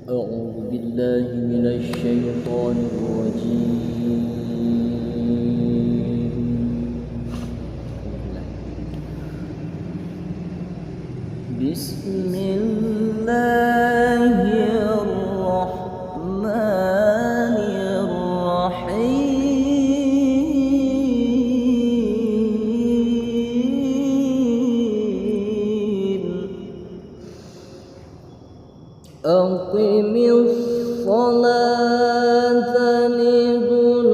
أعوذ بالله من الشيطان الرجيم. بسم الله الرحمن الرحيم. أقم الصلاة لدلوك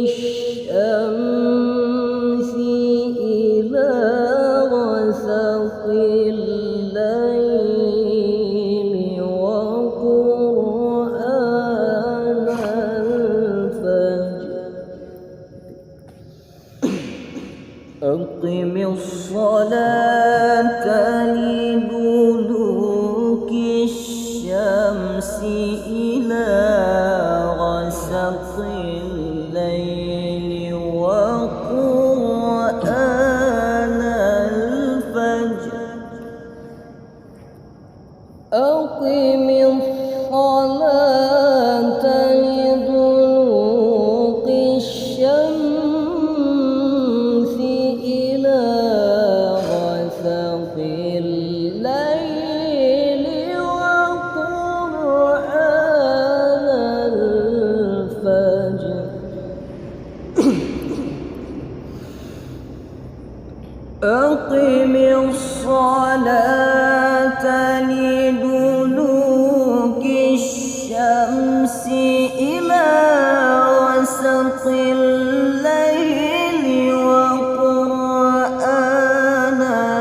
الشمس إلى غسق الليل وقرآن الفجر. أقم الصلاة لدلوك الشمس إلى غسق الليل وقرآن الفجر. أقم الصلاة لدلوك الشمس إلى غسق الليل وقرآن الفجر. أقم الصلاة لدلوك الشمس إلى غسق الليل وقرآن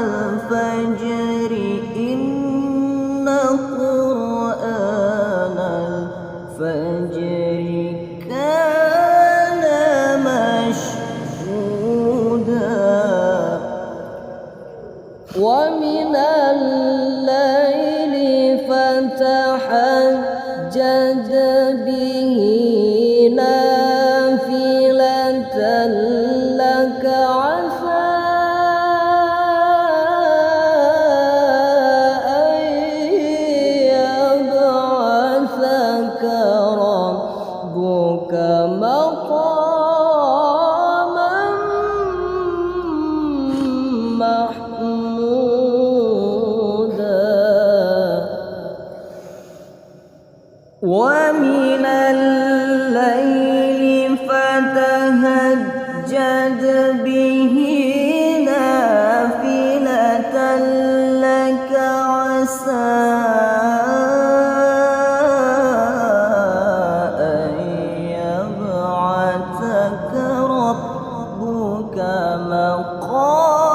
الفجر. إن قرآن الفجر كان مشهودا. ومن الليل فتهجد به نافلة لك عسى أن يبعثك ربك مقاما محمودا. ومن الليل فتهجد به نافلة لك عسى أن يبعثك ربك مقاما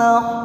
محمودا.